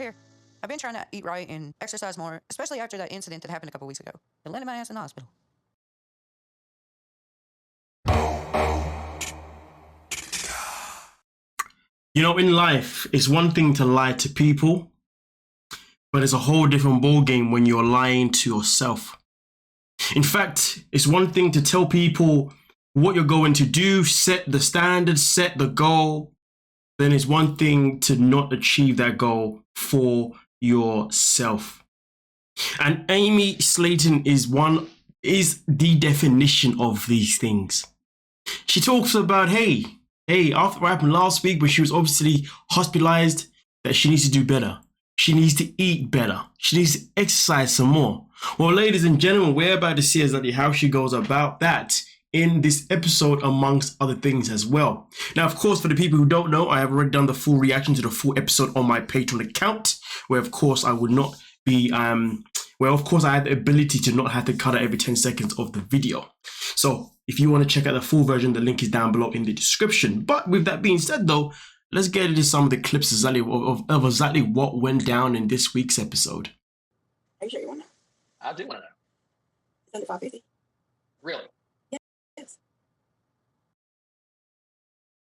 here. I've been trying to eat right and exercise more, especially after that incident that happened a couple weeks ago. It landed my ass in the hospital. You know, in life, it's one thing to lie to people, but it's a whole different ballgame when you're lying to yourself. In fact, it's one thing to tell people what you're going to do, set the standard, set the goal. Then it's one thing to not achieve that goal for yourself. And Amy Slaton is the definition of these things. She talks about, hey, after what happened last week, where she was obviously hospitalized, that she needs to do better. She needs to eat better. She needs to exercise some more. Well, ladies and gentlemen, we're about to see exactly how she goes about that in this episode, amongst other things as well. Now, of course, for the people who don't know, I have already done the full reaction to the full episode on my Patreon account, where of course I would not be, where of course I had the ability to not have to cut out every 10 seconds of the video. So if you want to check out the full version, the link is down below in the description. But with that being said though, let's get into some of the clips exactly of exactly what went down in this week's episode. Are you sure you want to know? I do want to know. It's under 550. Really? Yes.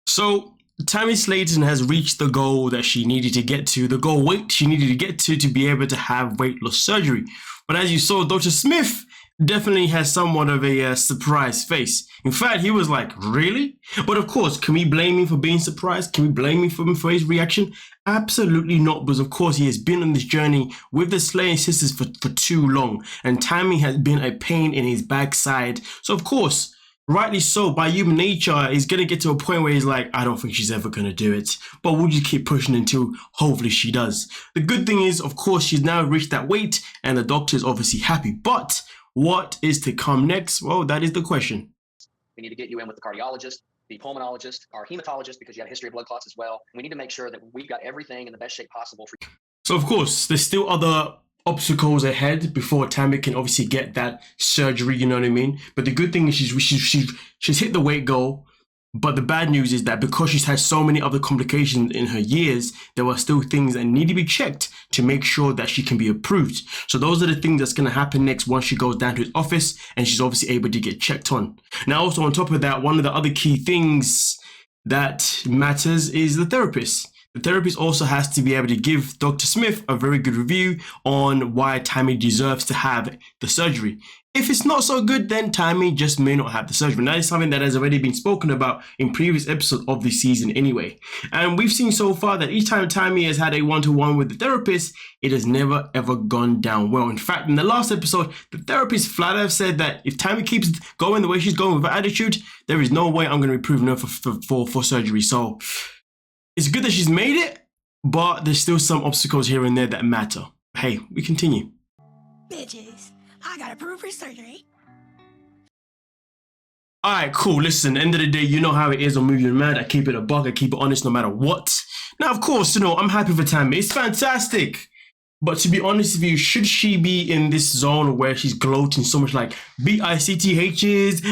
So Tammy Slaton has reached the goal that she needed to get to, the goal weight she needed to get to be able to have weight loss surgery. But as you saw, Dr. Smith definitely has somewhat of a surprised face. In fact, he was like, really? But of course, can we blame him for being surprised? Can we blame him for his reaction? Absolutely not, because of course he has been on this journey with the Slaton sisters for too long, and Tammy has been a pain in his backside. So of course, rightly so, by human nature, he's going to get to a point where he's like, I don't think she's ever going to do it. But we'll just keep pushing until hopefully she does. The good thing is, of course, she's now reached that weight and the doctor's obviously happy. But what is to come next? Well, that is the question. We need to get you in with the cardiologist, the pulmonologist, our hematologist, because you have a history of blood clots as well. We need to make sure that we've got everything in the best shape possible for you. So, of course, there's still other obstacles ahead before Tammy can obviously get that surgery, you know what I mean? But the good thing is she's hit the weight goal. But the bad news is that because she's had so many other complications in her years, there are still things that need to be checked to make sure that she can be approved. So those are the things that's going to happen next once she goes down to his office and she's obviously able to get checked on. Now, also on top of that, one of the other key things that matters is the therapist. The therapist also has to be able to give Dr. Smith a very good review on why Tammy deserves to have the surgery. If it's not so good, then Tammy just may not have the surgery. That is something that has already been spoken about in previous episodes of this season anyway. And we've seen so far that each time Tammy has had a one-to-one with the therapist, it has never ever gone down well. In fact, in the last episode, the therapist flat out said that if Tammy keeps going the way she's going with her attitude, there is no way I'm going to be approving her for surgery. So it's good that she's made it, but there's still some obstacles here and there that matter. Hey, we continue. Bitches, I got approved for surgery. Alright, cool. Listen, end of the day, you know how it is on Moving Mad. I keep it a buck, I keep it honest no matter what. Now, of course, you know, I'm happy for Tammy. It's fantastic. But to be honest with you, should she be in this zone where she's gloating so much like BICTHs?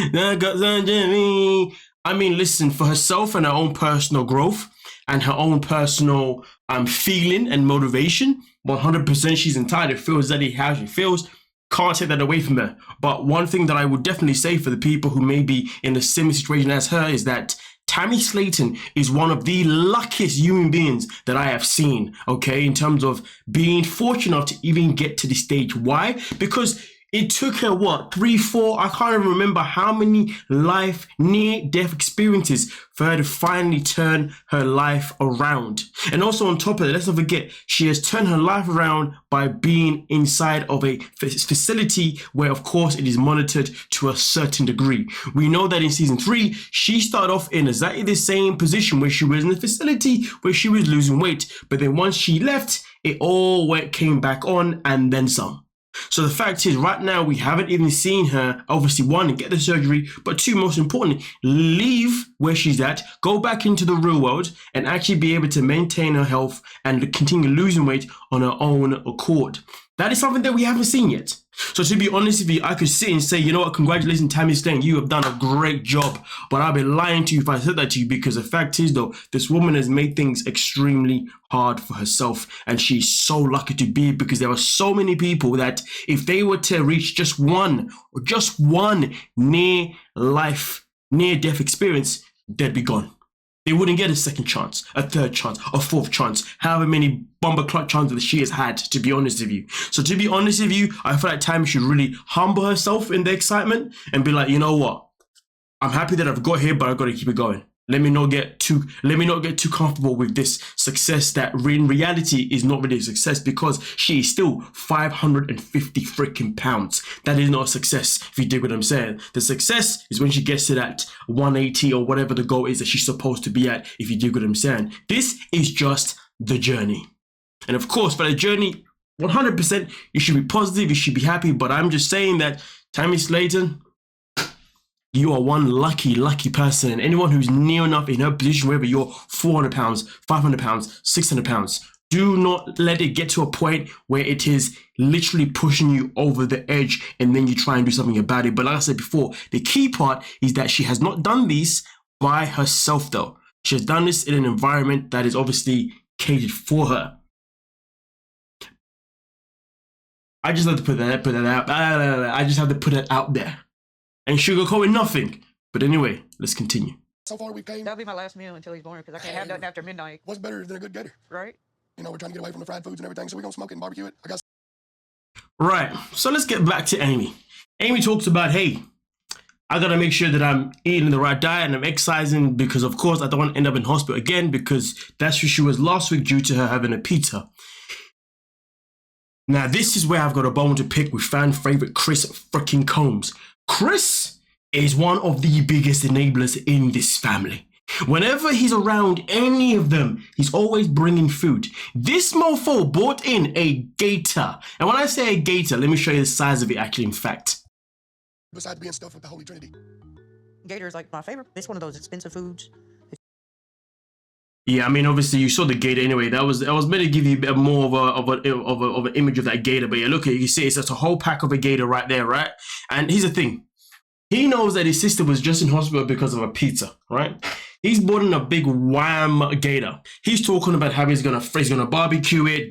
I mean, listen, for herself and her own personal growth and her own personal feeling and motivation, 100% she's entitled to feel exactly how she feels. Can't take that away from her. But one thing that I would definitely say for the people who may be in the same situation as her is that Tammy Slaton is one of the luckiest human beings that I have seen, okay, in terms of being fortunate enough to even get to this stage. Why? Because it took her, what, 3, 4, I can't even remember how many life near-death experiences for her to finally turn her life around. And also on top of that, let's not forget, she has turned her life around by being inside of a facility where, of course, it is monitored to a certain degree. We know that in season 3, she started off in exactly the same position where she was in a facility where she was losing weight. But then once she left, it all came back on and then some. So the fact is, right now, we haven't even seen her, obviously, 1, get the surgery, but 2, most importantly, leave where she's at, go back into the real world, and actually be able to maintain her health and continue losing weight on her own accord. That is something that we haven't seen yet. So to be honest with you, I could sit and say, you know what, congratulations, Tammy Slaton, you have done a great job. But I'll be lying to you if I said that to you, because the fact is though, this woman has made things extremely hard for herself, and she's so lucky to be, because there are so many people that if they were to reach just one near-death experience, they'd be gone. They wouldn't get a second chance, a third chance, a fourth chance, however many bomber clock chances that she has had, to be honest with you. So to be honest with you, I feel like Tammy should really humble herself in the excitement and be like, you know what? I'm happy that I've got here, but I've got to keep it going. Let me not get too comfortable with this success that in reality is not really a success, because she is still 550 freaking pounds. That is not a success, if you dig what I'm saying. The success is when she gets to that 180 or whatever the goal is that she's supposed to be at, if you dig what I'm saying. This is just the journey. And of course, for the journey, 100%, you should be positive, you should be happy, but I'm just saying that Tammy Slaton, you are one lucky person, and anyone who's near enough in her position, whether you're 400 pounds, 500 pounds, 600 pounds, do not let it get to a point where it is literally pushing you over the edge and then you try and do something about it. But like I said before, the key part is that she has not done this by herself though. She has done this in an environment that is obviously catered for her. I just have to put that out. I just have to put it out there. And sugarcoating nothing. But anyway, let's continue. So far we've came. That'll be my last meal until he's born, because I can't have nothing after midnight. What's better than a good gator? Right? You know, we're trying to get away from the fried foods and everything, so we're going to smoke it and barbecue it. I got. Right, so let's get back to Amy. Amy talks about, hey, I got to make sure that I'm eating the right diet and I'm exercising, because of course I don't want to end up in hospital again, because that's who she was last week due to her having a pizza. Now, this is where I've got a bone to pick with fan favorite Chris freaking Combs. Chris is one of the biggest enablers in this family. Whenever he's around any of them, he's always bringing food. This mofo brought in a gator. And when I say a gator, let me show you the size of it actually, in fact. Besides being stuffed with the Holy Trinity. Gator is like my favorite. It's one of those expensive foods. Yeah, I mean, obviously you saw the gator anyway. I was meant to give you a bit more of an image of that gator, but yeah, look at it. You see, it's just a whole pack of a gator right there, right? And here's the thing: he knows that his sister was just in hospital because of a pizza, right? He's bought in a big wham gator. He's talking about how he's gonna barbecue it,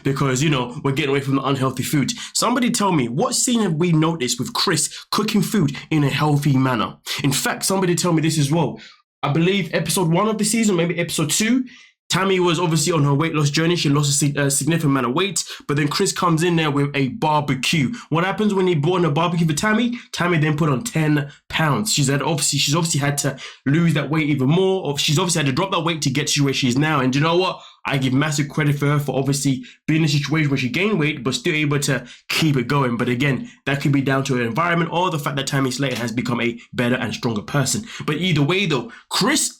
because you know we're getting away from the unhealthy food. Somebody tell me, what scene have we noticed with Chris cooking food in a healthy manner? In fact, somebody tell me this as well. I believe episode 1 of the season, maybe episode 2, Tammy was obviously on her weight loss journey. She lost a significant amount of weight, but then Chris comes in there with a barbecue. What happens when he bought in a barbecue for Tammy? Tammy then put on 10 pounds. She's obviously had to lose that weight even more, or she's obviously had to drop that weight to get to where she is now. And you know what? I give massive credit for her for obviously being in a situation where she gained weight, but still able to keep it going. But again, that could be down to her environment or the fact that Tammy Slaton has become a better and stronger person. But either way though, Chris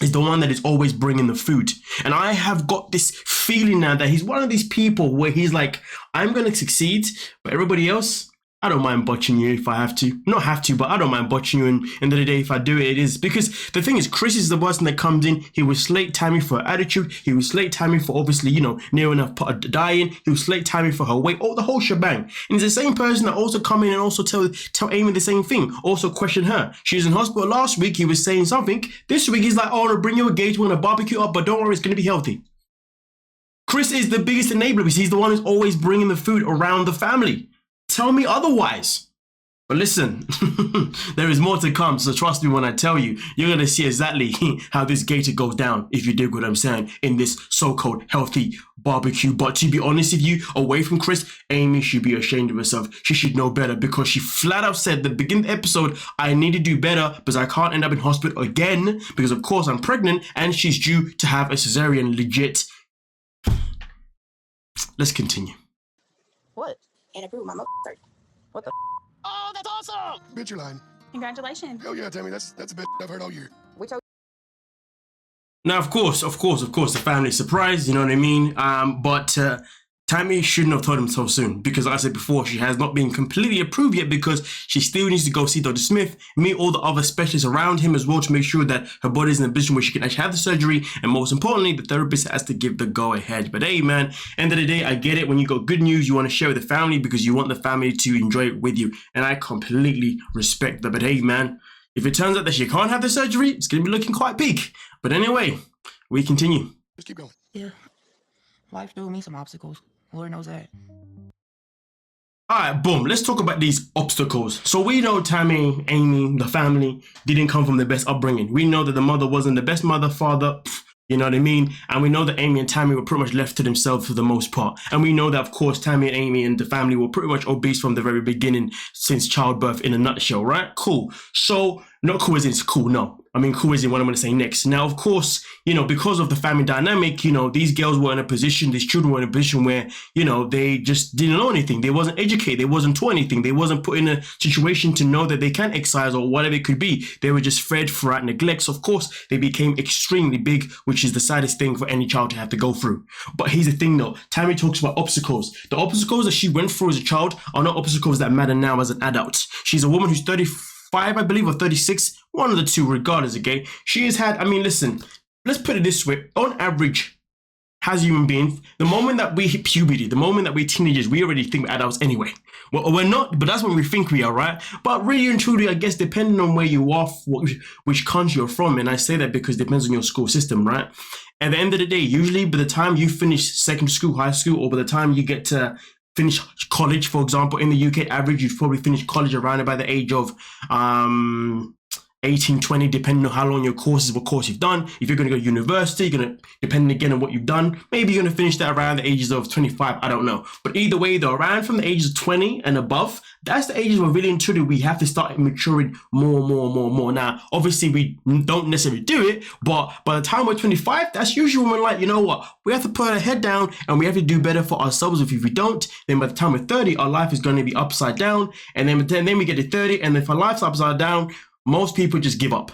is the one that is always bringing the food. And I have got this feeling now that he's one of these people where he's like, I'm going to succeed, but everybody else, I don't mind botching you if I have to. Not have to, but I don't mind botching you. And end of the day, if I do it, it is. Because the thing is, Chris is the person that comes in. He will slate Tammy for her attitude. He will slate Tammy for obviously, you know, near enough dying. He will slate Tammy for her weight. Oh, the whole shebang. And it's the same person that also come in and also tell Amy the same thing. Also question her. She was in hospital last week. He was saying something. This week, he's like, oh, I'm going to bring you a gauge. We're going to barbecue up, but don't worry, it's going to be healthy. Chris is the biggest enabler because he's the one who's always bringing the food around the family. Tell me otherwise. But listen, there is more to come. So trust me when I tell you, you're going to see exactly how this gator goes down, if you dig what I'm saying, in this so-called healthy barbecue. But to be honest with you, away from Chris, Amy should be ashamed of herself. She should know better because she flat out said at the beginning of the episode, I need to do better because I can't end up in hospital again because of course I'm pregnant and she's due to have a cesarean legit. Let's continue. What? And approve my mother. What the? Oh, that's awesome! Bitch, you're lying. Congratulations. Hell yeah, Tammy, that's a bitch I've heard all year. We told. Now, of course, the family's surprised, you know what I mean? But Tammy shouldn't have told him so soon because, like I said before, she has not been completely approved yet because she still needs to go see Dr. Smith, meet all the other specialists around him as well to make sure that her body's in a position where she can actually have the surgery, and most importantly, the therapist has to give the go-ahead. But hey, man, end of the day, I get it. When you got good news, you want to share with the family because you want the family to enjoy it with you, and I completely respect that. But hey, man, if it turns out that she can't have the surgery, it's going to be looking quite big. But anyway, we continue. Just keep going. Yeah. Life threw me some obstacles. Lord knows that. All right, boom. Let's talk about these obstacles. So we know Tammy, Amy, the family didn't come from the best upbringing. We know that the mother wasn't the best mother, father, you know what I mean? And we know that Amy and Tammy were pretty much left to themselves for the most part. And we know that, of course, Tammy and Amy and the family were pretty much obese from the very beginning since childbirth in a nutshell, right? Cool. So, not cool as in it's cool, no. I mean, cool as in what I'm going to say next. Now, of course, you know, because of the family dynamic, you know, these girls were in a position, these children were in a position where, you know, they just didn't know anything. They wasn't educated. They wasn't taught anything. They wasn't put in a situation to know that they can exercise or whatever it could be. They were just fed throughout neglect. So, of course, they became extremely big, which is the saddest thing for any child to have to go through. But here's the thing, though. Tammy talks about obstacles. The obstacles that she went through as a child are not obstacles that matter now as an adult. She's a woman who's 35, I believe, or 36, one of the two, regardless, okay? She has had, I mean, listen, let's put it this way. On average, as human beings, the moment that we hit puberty, the moment that we're teenagers, we already think we're adults anyway. Well, we're not, but that's when we think we are, right? But really and truly, I guess, depending on where you are, which country you're from, and I say that because it depends on your school system, right? At the end of the day, usually by the time you finish secondary school, high school, or by the time you get to finish college, for example, in the UK average, you've probably finished college around about the age of 18, 20, depending on how long your courses, what course you've done. If you're going to go to university, you're going to, depending again on what you've done, maybe you're going to finish that around the ages of 25, I don't know. But either way, though, around from the ages of 20 and above, that's the ages where really and truly we have to start maturing more. Now, obviously, we don't necessarily do it, but by the time we're 25, that's usually when we're like, you know what, we have to put our head down and we have to do better for ourselves. If we don't, then by the time we're 30, our life is going to be upside down. And then we get to 30, and if our life's upside down, most people just give up.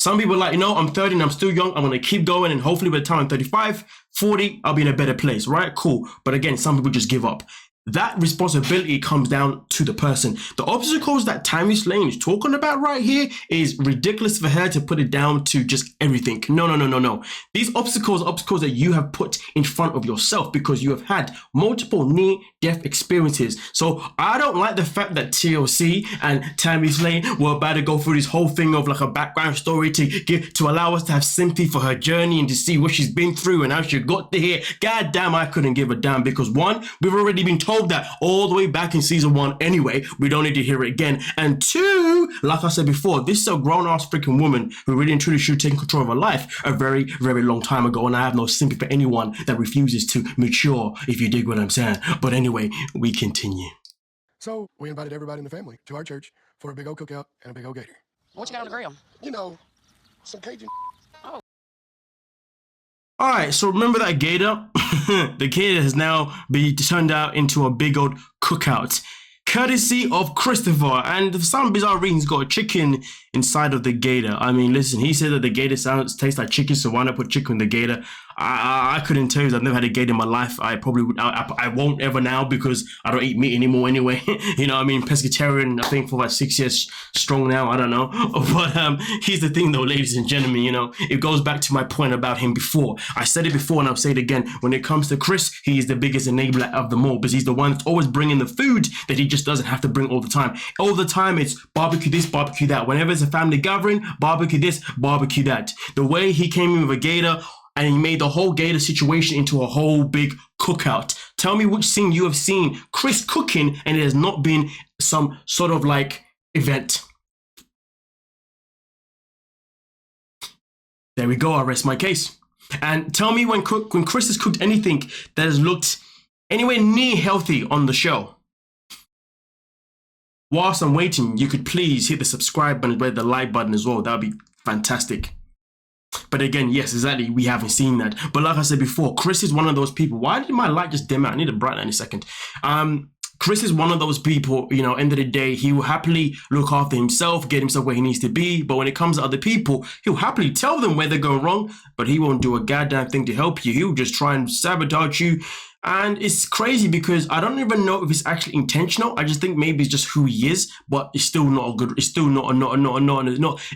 Some people are like, you know, I'm 30 and I'm still young. I'm going to keep going. And hopefully by the time I'm 35, 40, I'll be in a better place, right? Cool. But again, some people just give up. That responsibility comes down to the person. The obstacles that Tammy Slaton is talking about right here is ridiculous for her to put it down to just everything. No. These obstacles are obstacles that you have put in front of yourself because you have had multiple near-death experiences. So I don't like the fact that TLC and Tammy Slaton were about to go through this whole thing of like a background story to allow us to have sympathy for her journey and to see what she's been through and how she got to here. God damn, I couldn't give a damn because one, we've already been told that all the way back in season 1 anyway. We don't need to hear it again. And two, like I said before, this is a grown-ass freaking woman who really and truly should have taken control of her life a very, very long time ago. And I have no sympathy for anyone that refuses to mature, if you dig what I'm saying. But anyway, we continue. So we invited everybody in the family to our church for a big old cookout and a big old gator. What you got on the grill? You know, some Cajun. All right, so remember that gator? The gator has now been turned out into a big old cookout, courtesy of Christopher. And for some bizarre reason, he's got a chicken inside of the gator. I mean, listen, he said that the gator tastes like chicken, so why not put chicken in the gator? I couldn't tell you. I've never had a gator in my life. I won't ever now because I don't eat meat anymore anyway. You know what I mean? Pescatarian, I think for about 6 years strong now. I don't know. But here's the thing though, ladies and gentlemen, you know, it goes back to my point about him before. I said it before and I'll say it again. When it comes to Chris, he is the biggest enabler of them all because he's the one that's always bringing the food that he just doesn't have to bring all the time. All the time it's barbecue this, barbecue that. Whenever it's a family gathering, barbecue this, barbecue that. The way he came in with a gator, and he made the whole gator situation into a whole big cookout. Tell me which scene you have seen Chris cooking and it has not been some sort of like event. There we go, I rest my case. And tell me when Chris has cooked anything that has looked anywhere near healthy on the show. Whilst I'm waiting, you could please hit the subscribe button and the like button as well. That would be fantastic. But again, yes, exactly, we haven't seen that. But like I said before, Chris is one of those people. Why did my light just dim out? I need to brighten that in a second. Chris is one of those people, you know, end of the day, he will happily look after himself, get himself where he needs to be. But when it comes to other people, he'll happily tell them where they're going wrong, but he won't do a goddamn thing to help you. He'll just try and sabotage you. And it's crazy because I don't even know if it's actually intentional. I just think maybe it's just who he is, but it's still not a good, it's still not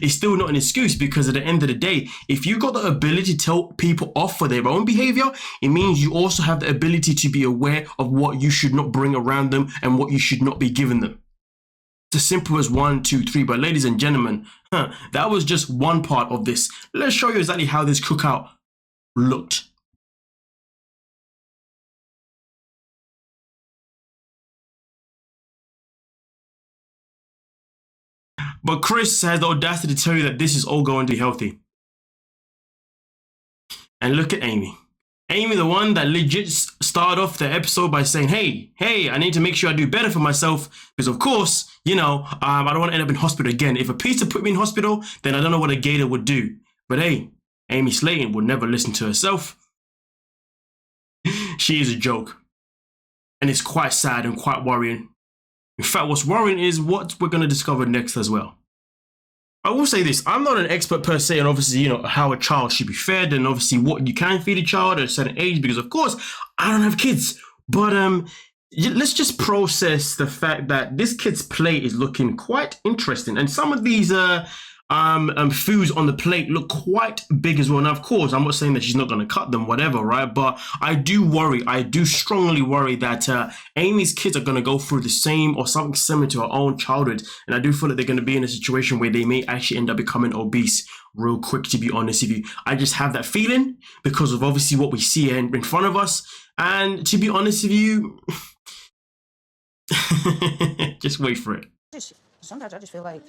it's still not an excuse, because at the end of the day, if you got the ability to tell people off for their own behavior, it means you also have the ability to be aware of what you should not bring around them and what you should not be giving them. It's as simple as 1, 2, 3. But ladies and gentlemen, that was just one part of this. Let's show you exactly how this cookout looked. But Chris has the audacity to tell you that this is all going to be healthy. And look at Amy. Amy, the one that legit started off the episode by saying, hey, I need to make sure I do better for myself. Because of course, you know, I don't want to end up in hospital again. If a pizza put me in hospital, then I don't know what a gator would do. But hey, Amy Slaton would never listen to herself. She is a joke. And it's quite sad and quite worrying. In fact, what's worrying is what we're going to discover next as well. I will say this, I'm not an expert per se on obviously, you know, how a child should be fed and obviously what you can feed a child at a certain age, because of course, I don't have kids. But let's just process the fact that this kid's plate is looking quite interesting. And some of these foods on the plate look quite big as well. Now, of course, I'm not saying that she's not going to cut them, whatever, right? But I do strongly worry that Amy's kids are going to go through the same or something similar to her own childhood. And I do feel that they're going to be in a situation where they may actually end up becoming obese real quick, to be honest with you. I just have that feeling because of obviously what we see in front of us. And to be honest with you, just wait for it. Sometimes I just feel like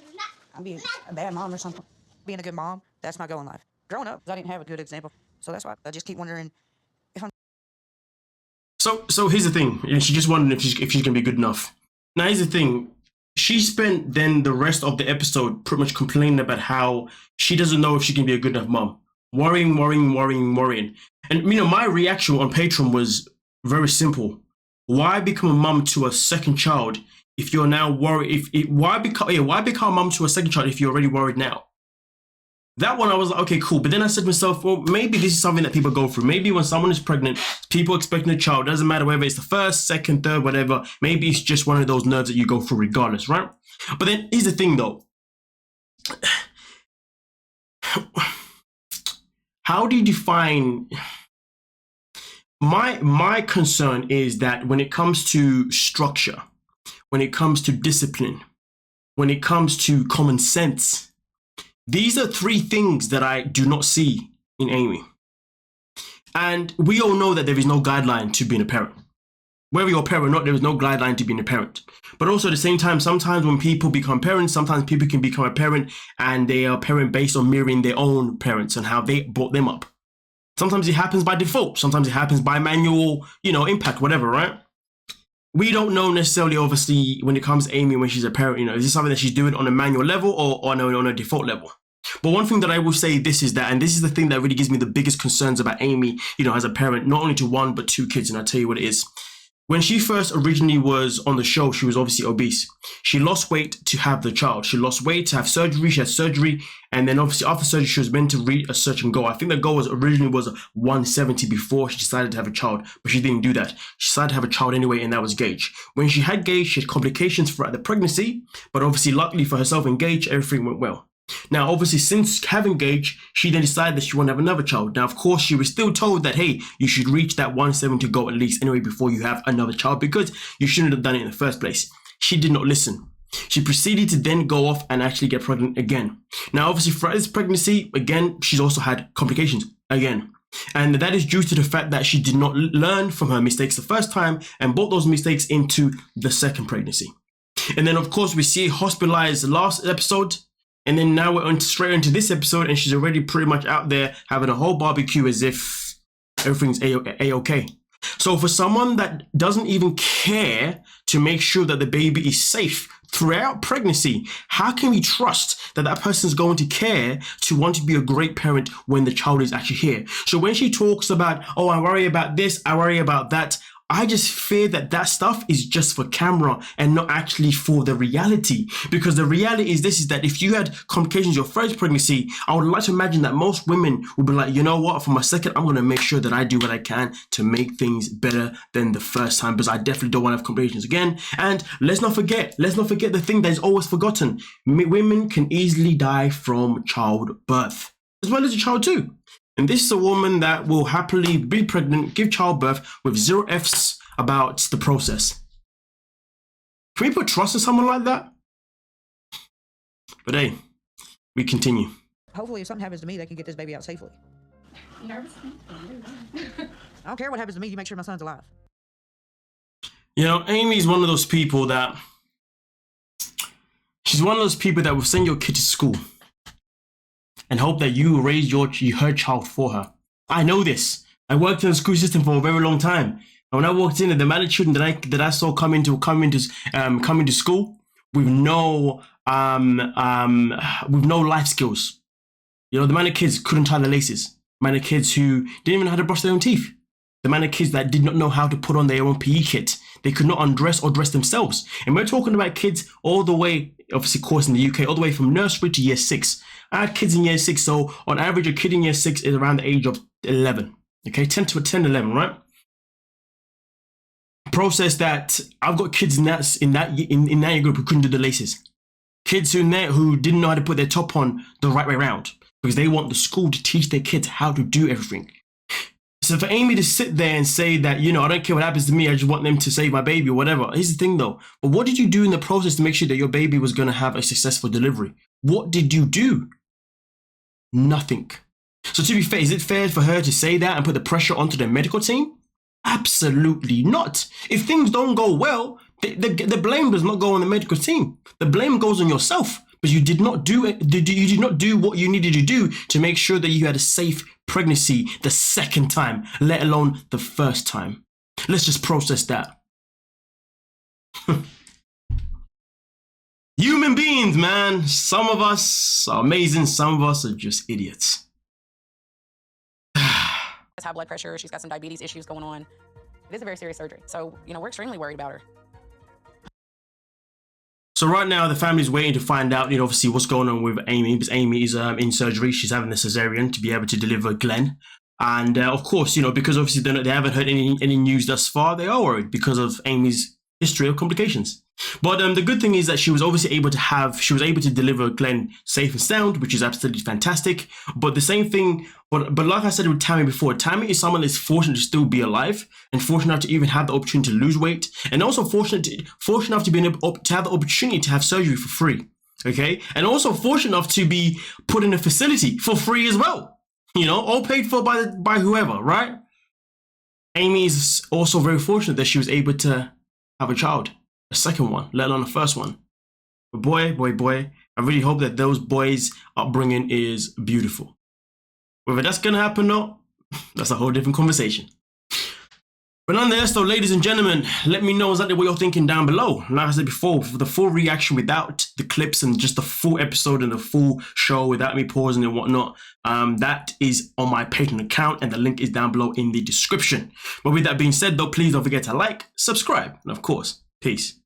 I'm being a bad mom or something. Being a good mom, that's my goal in life. Growing up, I didn't have a good example. So that's why I just keep wondering if I'm... So here's the thing. She just wondered if she's going to be good enough. Now, here's the thing. She spent then the rest of the episode pretty much complaining about how she doesn't know if she can be a good enough mom. Worrying. And, you know, my reaction on Patreon was very simple. Why become a mom to a second child if you're now worried? Why become a mom to a second child if you're already worried now? That one I was like, okay, cool. But then I said to myself, well, maybe this is something that people go through. Maybe when someone is pregnant, people expecting a child, doesn't matter whether it's the first, second, third, whatever. Maybe it's just one of those nerves that you go through regardless, right? But then here's the thing though. How do you define... My concern is that when it comes to structure, when it comes to discipline, when it comes to common sense, these are 3 things that I do not see in Amy. And we all know that there is no guideline to being a parent. Whether you're a parent or not, there is no guideline to being a parent. But also at the same time, sometimes when people become parents, sometimes people can become a parent and they are a parent based on mirroring their own parents and how they brought them up. Sometimes it happens by default. Sometimes it happens by manual, you know, impact, whatever, right? We don't know necessarily, obviously, when it comes to Amy when she's a parent, you know, is this something that she's doing on a manual level or on a default level? But one thing that I will say this is that, and this is the thing that really gives me the biggest concerns about Amy, you know, as a parent, not only to 1, but 2 kids, and I'll tell you what it is. When she first originally was on the show, she was obviously obese. She lost weight to have the child. She lost weight to have surgery. She had surgery. And then obviously after surgery, she was meant to reach a certain goal. I think the goal was originally 170 before she decided to have a child, but she didn't do that. She decided to have a child anyway, and that was Gage. When she had Gage, she had complications throughout the pregnancy, but obviously luckily for herself and Gage, everything went well. Now, obviously, since having Gage, she then decided that she wanted to have another child. Now, of course, she was still told that, hey, you should reach that 170 goal at least anyway before you have another child, because you shouldn't have done it in the first place. She did not listen. She proceeded to then go off and actually get pregnant again. Now, obviously, throughout this pregnancy, again, she's also had complications again. And that is due to the fact that she did not learn from her mistakes the first time and brought those mistakes into the second pregnancy. And then, of course, we see hospitalized last episode. And then now we're straight into this episode, and she's already pretty much out there having a whole barbecue as if everything's a-okay. So for someone that doesn't even care to make sure that the baby is safe throughout pregnancy, how can we trust that that person's going to care to want to be a great parent when the child is actually here? So when she talks about, oh, I worry about this, I worry about that, I just fear that that stuff is just for camera and not actually for the reality. Because the reality is this, is that if you had complications your first pregnancy, I would like to imagine that most women would be like, you know what, for my second, I'm going to make sure that I do what I can to make things better than the first time, because I definitely don't want to have complications again. And let's not forget the thing that is always forgotten. Women can easily die from childbirth, as well as a child too. And this is a woman that will happily be pregnant, give childbirth with 0 Fs about the process. Can we put trust in someone like that? But hey, we continue. Hopefully, if something happens to me, they can get this baby out safely. I don't care what happens to me. You make sure my son's alive. You know, Amy's one of those people that... She's one of those people that will send your kid to school and hope that you raise her child for her. I know this. I worked in the school system for a very long time. And when I walked in, the amount of children that I saw come into school with no life skills. You know, the amount of kids couldn't tie their laces. The amount of kids who didn't even know how to brush their own teeth. The amount of kids that did not know how to put on their own PE kit. They could not undress or dress themselves. And we're talking about kids all the way, obviously, of course, in the UK, all the way from nursery to year 6. I had kids in year 6, so on average, a kid in year 6 is around the age of 11. Okay, 10 to 10, 11, right? Process that I've got kids in that year group who couldn't do the laces. Kids who didn't know how to put their top on the right way around because they want the school to teach their kids how to do everything. So for Amy to sit there and say that, you know, I don't care what happens to me, I just want them to save my baby or whatever. Here's the thing though. But what did you do in the process to make sure that your baby was going to have a successful delivery? What did you do? Nothing. So to be fair, is it fair for her to say that and put the pressure onto the medical team? Absolutely not. If things don't go well, the blame does not go on the medical team. The blame goes on yourself because you did not do it. You did not do what you needed to do to make sure that you had a safe pregnancy the second time, let alone the first time. Let's just process that. Human beings, man. Some of us are amazing. Some of us are just idiots. High blood pressure. She's got some diabetes issues going on. It is a very serious surgery. So, you know, we're extremely worried about her. So right now, the family's waiting to find out, you know, obviously what's going on with Amy, because Amy is in surgery. She's having a cesarean to be able to deliver Glenn. And of course, you know, because obviously they haven't heard any news thus far, they are worried because of Amy's history of complications. But the good thing is that she was obviously able to deliver Glenn safe and sound, which is absolutely fantastic. But the same thing, but like I said with Tammy before, Tammy is someone that's fortunate to still be alive and fortunate enough to even have the opportunity to lose weight, and also fortunate enough to be able to have the opportunity to have surgery for free. Okay, and also fortunate enough to be put in a facility for free as well. You know, all paid for by whoever, right? Amy is also very fortunate that she was able to have a child. A second one, let alone the first one. But boy, I really hope that those boys' upbringing is beautiful. Whether that's gonna happen or not, that's a whole different conversation. But nonetheless, though, ladies and gentlemen, let me know exactly what you're thinking down below. Like I said before, for the full reaction without the clips and just the full episode and the full show without me pausing and whatnot, that is on my Patreon account, and the link is down below in the description. But with that being said, though, please don't forget to like, subscribe, and of course, peace.